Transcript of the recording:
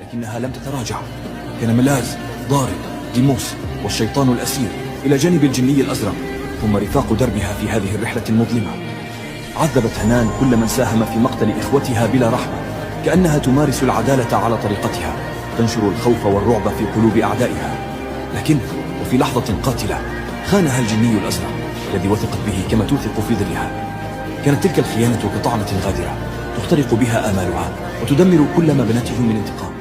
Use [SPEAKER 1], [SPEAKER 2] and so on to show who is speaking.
[SPEAKER 1] لكنها لم تتراجع. كان ملاز، ضارب، ديموس والشيطان الأسير إلى جانب الجني الأزرق، ثم رفاق دربها في هذه الرحلة المظلمة. عذبت هنان كل من ساهم في مقتل إخوتها بلا رحمة، كأنها تمارس العدالة على طريقتها، تنشر الخوف والرعب في قلوب أعدائها. لكن وفي لحظة قاتلة خانها الجني الأزرق الذي وثقت به كما توثق في ظلها. كانت تلك الخيانة كطعنة غادرة تخترق بها آمالها وتدمر كل ما بنته من انتقام.